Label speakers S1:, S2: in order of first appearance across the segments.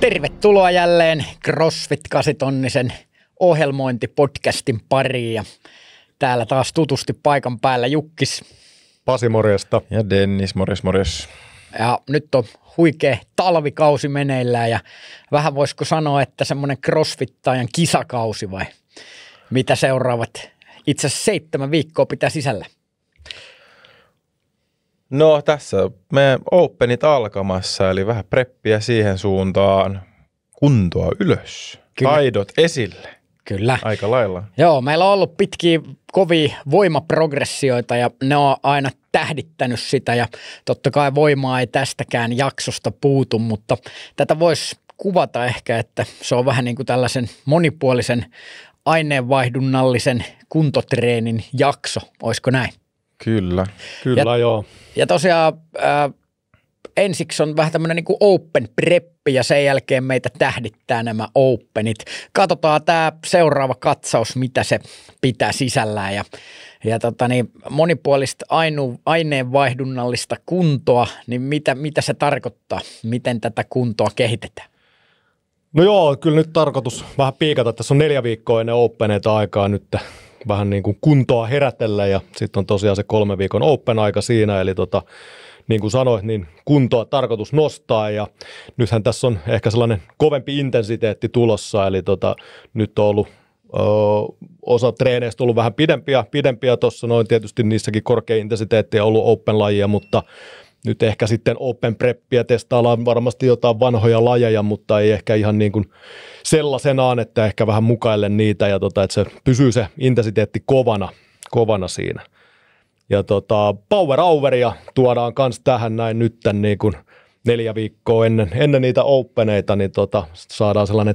S1: Tervetuloa jälleen CrossFit 8-tonnisen ohjelmointipodcastin pariin ja täällä taas tutusti paikan päällä Jukkis.
S2: Pasi, morjesta.
S3: Ja Dennis, morjes.
S1: Ja nyt on huikea talvikausi meneillään ja vähän voisiko sanoa, että semmoinen CrossFittajan kisakausi vai mitä seuraavat itse asiassa 7 viikkoa pitää sisällä?
S3: No tässä me Openit alkamassa, eli vähän preppiä siihen suuntaan, kuntoa ylös,
S1: Kyllä.
S3: Taidot esille.
S1: Kyllä.
S3: Aika lailla.
S1: Joo, meillä on ollut pitkiä kovia voimaprogressioita ja ne on aina tähdittänyt sitä ja totta kai voimaa ei tästäkään jaksosta puutu, mutta tätä voisi kuvata ehkä, että se on vähän niin kuin tällaisen monipuolisen aineenvaihdunnallisen kuntotreenin jakso, olisiko näin?
S3: Kyllä.
S2: Kyllä, joo.
S1: Ja tosiaan ensiksi on vähän tämmöinen niin kuin open preppi ja sen jälkeen meitä tähdittää nämä openit. Katsotaan tämä seuraava katsaus, mitä se pitää sisällään ja monipuolista aineenvaihdunnallista kuntoa, niin mitä se tarkoittaa? Miten tätä kuntoa kehitetään?
S2: No joo, kyllä nyt tarkoitus vähän piikata. Tässä on 4 viikkoa ennen Openeita aikaa nyt vähän niin kuin kuntoa herätellä ja sitten on tosiaan se 3 viikon Open-aika siinä, eli niin kuin sanoit, niin kuntoa tarkoitus nostaa ja nythän tässä on ehkä sellainen kovempi intensiteetti tulossa, eli nyt on ollut osa treeneistä ollut vähän pidempiä tuossa, noin tietysti niissäkin korkea intensiteettiä on ollut Open-lajia, mutta nyt ehkä sitten Open Preppiä testaillaan varmasti jotain vanhoja lajeja, mutta ei ehkä ihan niin kuin sellaisenaan, että ehkä vähän mukaille niitä ja että se pysyy se intensiteetti kovana siinä. Ja Power Houria tuodaan kans tähän näin nyt niin kuin 4 viikkoa ennen niitä Openeita, niin saadaan sellainen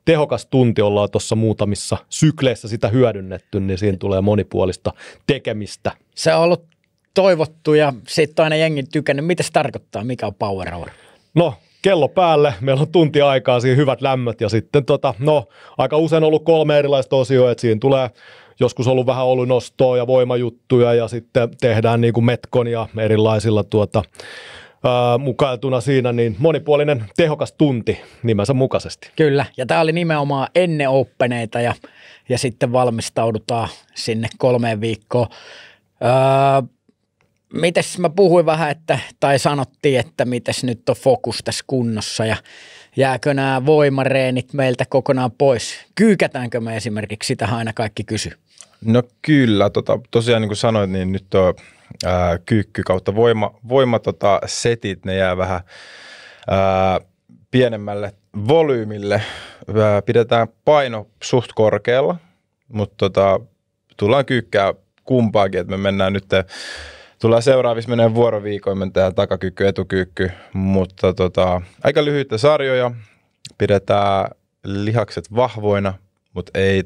S2: tehokas tunti, ollaan tuossa muutamissa sykleissä sitä hyödynnetty, niin siinä tulee monipuolista tekemistä.
S1: Se on ollut toivottu ja siitä on aina jengi tykännyt. Mitä se tarkoittaa? Mikä on Power Hour?
S2: No, kello päälle. Meillä on tunti aikaa siihen hyvät lämmöt ja sitten aika usein ollut 3 erilaista osioa, että siinä tulee joskus ollut vähän nostoa ja voimajuttuja ja sitten tehdään niin kuin metkonia erilaisilla mukailtuna siinä, niin monipuolinen tehokas tunti nimensä mukaisesti.
S1: Kyllä, ja tämä oli nimenomaan ennen Openeita ja sitten valmistaudutaan sinne 3 viikkoon. Mites mä puhuin vähän, tai sanottiin, että mites nyt on fokus tässä kunnossa ja jääkö nämä voimareenit meiltä kokonaan pois? Kyykätäänkö me esimerkiksi? Sitähän aina kaikki kysyy.
S3: No kyllä, tosiaan niin kuin sanoit, niin nyt on kyykky kautta voima setit, ne jää vähän pienemmälle volyymille. Pidetään paino suht korkealla, mutta tullaan kyykkää kumpaakin, että me mennään nyt. Tullaan seuraavissa menee vuoroviikoin, mennään takakyykky, etukyykky, mutta aika lyhyitä sarjoja, pidetään lihakset vahvoina, mutta ei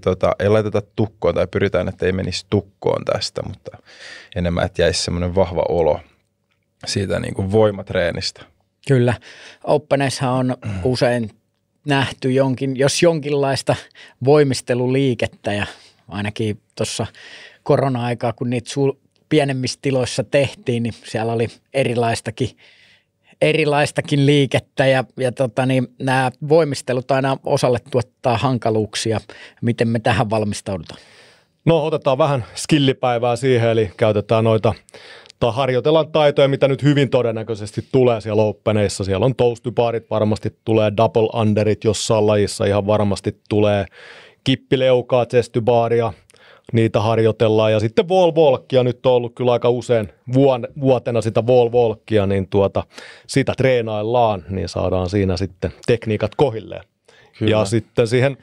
S3: laiteta tukkoon tai pyritään, että ei menisi tukkoon tästä, mutta enemmän, että jäisi semmoinen vahva olo siitä niin kuin voimatreenistä.
S1: Kyllä, Openeissa on usein nähty jos jonkinlaista voimisteluliikettä ja ainakin tuossa korona-aikaa, kun niitä pienemmissä tiloissa tehtiin, niin siellä oli erilaistakin liikettä ja nämä voimistelut aina osalle tuottaa hankaluuksia. Miten me tähän valmistaudutaan?
S2: No otetaan vähän skillipäivää siihen, eli käytetään harjoitellaan taitoja, mitä nyt hyvin todennäköisesti tulee siellä Openeissa. Siellä on toast-to-barit, varmasti tulee double underit jossain lajissa, ihan varmasti tulee kippileukaa, chest-to-baria, niitä harjoitellaan ja sitten wall walkia, nyt on ollut kyllä aika usein vuotena sitä wall walkia, niin sitä treenaillaan, niin saadaan siinä sitten tekniikat kohilleen. Kyllä. Ja sitten siihen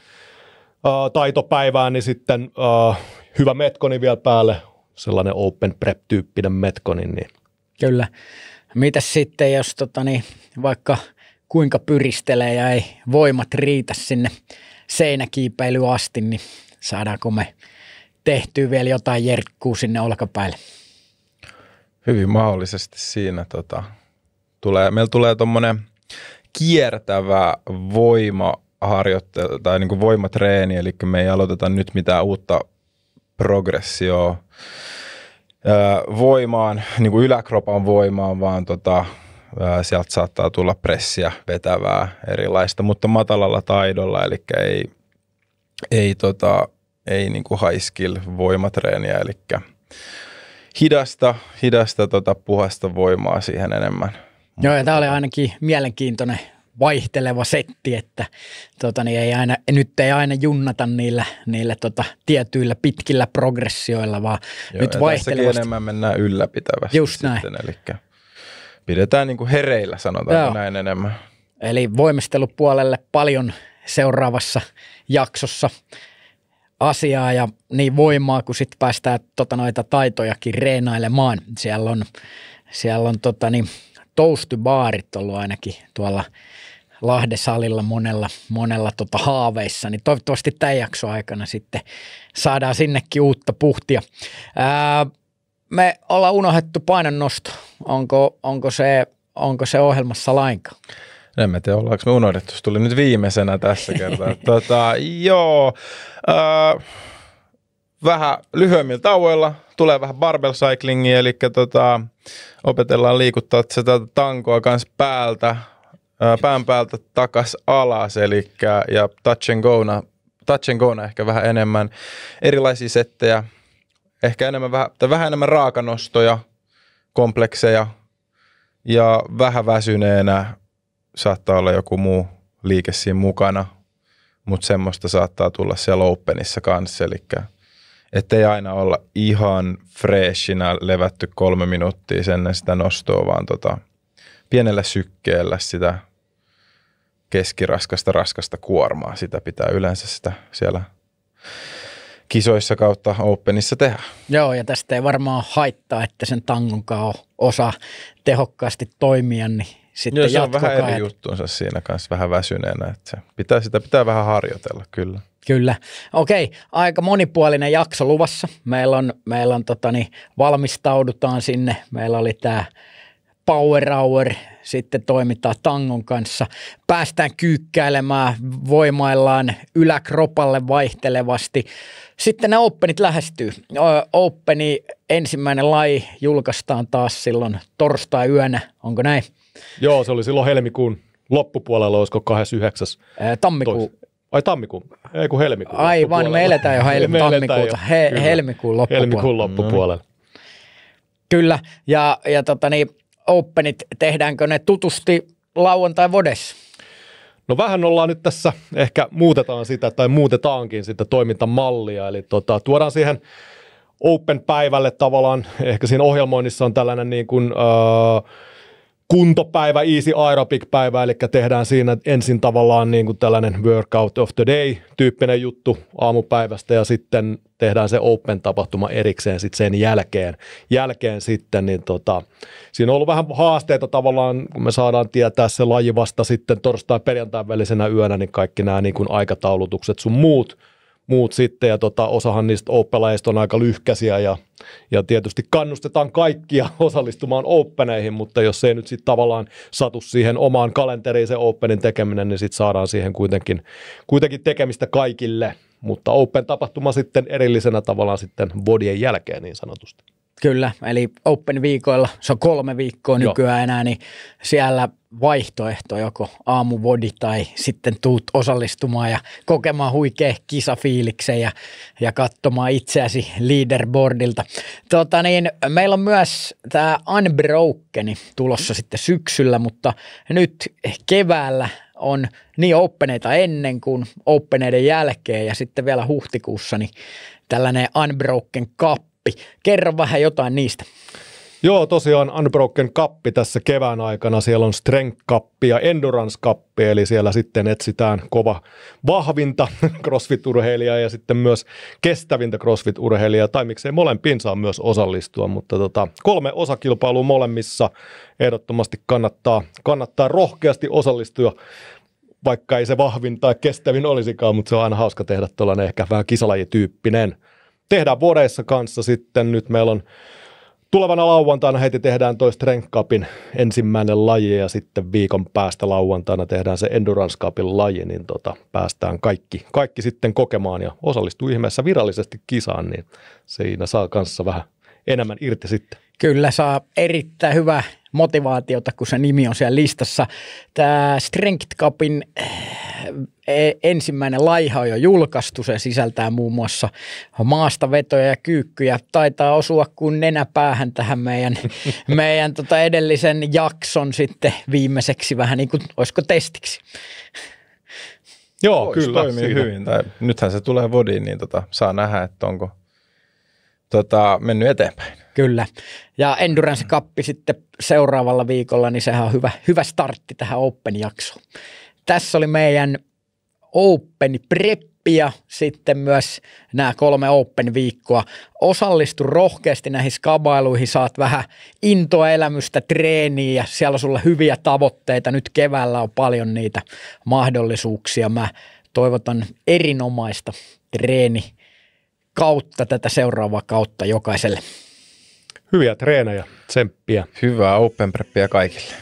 S2: taitopäivään, niin sitten hyvä metkoni vielä päälle, sellainen open prep-tyyppinen metkoni. Niin.
S1: Kyllä. Mitäs sitten, jos vaikka kuinka pyristelee ja ei voimat riitä sinne seinäkiipeilyyn asti, niin saadaanko me tehtyä vielä jotain jerkkuu sinne olkapäille?
S3: Hyvin mahdollisesti siinä. Meillä tulee tuommoinen kiertävä voimaharjoittelu tai niin kuin voimatreeni, eli me ei aloiteta nyt mitään uutta progressioa voimaan, niin kuin yläkropan voimaan, vaan Sieltä saattaa tulla pressiä, vetävää, erilaista, mutta matalalla taidolla, eli ei niin kuin high skill voimatreeniä, eli hidasta puhasta voimaa siihen enemmän.
S1: Joo, ja tämä oli ainakin mielenkiintoinen vaihteleva setti, että nyt ei aina junnata niillä tietyillä pitkillä progressioilla, vaan
S3: joo,
S1: nyt vaihtelevasti.
S3: Enemmän mennään ylläpitävästi.
S1: Just
S3: sitten,
S1: näin.
S3: Eli pidetään niin kuin hereillä, sanotaan näin enemmän.
S1: Eli voimistelupuolelle paljon seuraavassa jaksossa asiaa ja niin voimaa, kun sitten päästään noita taitojakin reenailemaan. Siellä on toastybaarit ollut ainakin tuolla Lahden salilla monella haaveissa, niin toivottavasti tämän jakson aikana sitten saadaan sinnekin uutta puhtia. Me ollaan unohdettu painonnosto. Onko se ohjelmassa lainkaan?
S3: En mä tiedä, ollaanko me unohdettu. Se tuli nyt viimeisenä tässä kertaa. Joo, vähän lyhyemmillä tauoilla tulee vähän barbell cyclingia, eli opetellaan liikuttaa sitä tankoa kanssa pään päältä takas alas, ja touch and gona ehkä vähän enemmän, erilaisia settejä, ehkä vähän enemmän raakanostoja, komplekseja, ja vähän väsyneenä saattaa olla joku muu liike siinä mukana, mutta semmoista saattaa tulla siellä openissa kanssa, eli ettei aina olla ihan freshina levätty 3 minuuttia ennen sitä nostoa, vaan pienellä sykkeellä sitä raskasta kuormaa. Sitä pitää yleensä sitä siellä kisoissa kautta openissa tehdä.
S1: Joo, ja tästä ei varmaan haittaa, että sen tangonkaan osaa tehokkaasti toimia, niin sitten
S3: se on vähän eri juttuunsa siinä kanssa, vähän väsyneenä. Että sitä pitää vähän harjoitella, kyllä.
S1: Kyllä. Okei, aika monipuolinen jakso luvassa. Meillä on valmistaudutaan sinne. Meillä oli tämä Power Hour, sitten toimitaan tangon kanssa. Päästään kyykkäilemään, voimaillaan yläkropalle vaihtelevasti. Sitten nämä openit lähestyy. Openi ensimmäinen laji julkaistaan taas silloin torstai-yönä, onko näin?
S2: Joo, se oli silloin helmikuun loppupuolella, olisiko 29.
S1: Tammikuun.
S2: Ai tammikuun, ei kun helmikuun.
S1: Aivan, me eletään jo tammikuuta, helmikuun loppupuolella.
S2: Helmikuun loppupuolella.
S1: Kyllä, ja openit, tehdäänkö ne tutusti lauantai vodessa?
S2: No vähän ollaan nyt tässä, ehkä muutetaankin sitä toimintamallia, eli tuodaan siihen Open-päivälle tavallaan, ehkä siinä ohjelmoinnissa on tällainen niin kuin kuntopäivä, easy aerobic-päivä, eli tehdään siinä ensin tavallaan niin kuin tällainen workout of the day-tyyppinen juttu aamupäivästä, ja sitten tehdään se Open-tapahtuma erikseen sitten sen jälkeen sitten, niin siinä on ollut vähän haasteita tavallaan, kun me saadaan tietää se laji vasta sitten torstai-perjantain välisenä yönä, niin kaikki nämä niin kuin aikataulutukset sun muut sitten, ja osahan niistä Open-lajeista on aika lyhkäisiä, ja tietysti kannustetaan kaikkia osallistumaan Openeihin, mutta jos ei nyt sitten tavallaan satu siihen omaan kalenteriin se Openin tekeminen, niin sitten saadaan siihen kuitenkin tekemistä kaikille, mutta Open-tapahtuma sitten erillisenä tavallaan sitten vodien jälkeen niin sanotusti.
S1: Kyllä, eli Open-viikoilla, se on 3 viikkoa nykyään enää, niin siellä vaihtoehto joko aamuvodi tai sitten tuut osallistumaan ja kokemaan huikea kisafiiliksen ja katsomaan itseäsi leaderboardilta. Meillä on myös tämä Unbrokeni tulossa sitten syksyllä, mutta nyt keväällä on niin Openeita ennen kuin Openeiden jälkeen ja sitten vielä huhtikuussa niin tällainen Unbroken Cup. Kerro vähän jotain niistä.
S2: Joo, tosiaan Unbroken Cup tässä kevään aikana. Siellä on Strength Cup ja Endurance Cup, eli siellä sitten etsitään vahvinta CrossFit-urheilijaa ja sitten myös kestävintä CrossFit-urheilijaa, tai miksei molempiin saa myös osallistua, mutta 3 osakilpailua molemmissa. Ehdottomasti kannattaa rohkeasti osallistua, vaikka ei se vahvin tai kestävin olisikaan, mutta se on aina hauska tehdä tuollainen ehkä vähän kisalajityyppinen. Tehdään vodeissa kanssa sitten, nyt meillä on tulevana lauantaina heti tehdään toi Strength Cupin ensimmäinen laji ja sitten viikon päästä lauantaina tehdään se Endurance Cupin laji, niin päästään kaikki sitten kokemaan ja osallistuu ihmeessä virallisesti kisaan, niin siinä saa kanssa vähän enemmän irti sitten.
S1: Kyllä, saa erittäin hyvää motivaatiota, kun se nimi on siellä listassa. Tämä Strength Cupin ensimmäinen laiha on jo julkaistu. Se sisältää muun muassa maastavetoja ja kyykkyjä. Taitaa osua kuin nenäpäähän tähän meidän edellisen jakson sitten viimeiseksi vähän niin kuin, olisiko testiksi?
S2: Joo, kyllä.
S3: Toimii hyvin. Tai nythän se tulee vodiin, niin saa nähdä, että onko mennyt eteenpäin.
S1: Kyllä. Ja Endurance Cup sitten seuraavalla viikolla, niin sehän on hyvä startti tähän Open-jaksoon. Tässä oli meidän Open Preppi ja sitten myös nämä 3 Open-viikkoa. Osallistu rohkeasti näihin skabailuihin, saat vähän intoa, elämystä, treeniä ja siellä on sulla hyviä tavoitteita. Nyt keväällä on paljon niitä mahdollisuuksia. Mä toivotan erinomaista kautta tätä seuraavaa kautta jokaiselle.
S2: Hyviä treenejä, tsemppiä.
S3: Hyvää Open Preppia kaikille.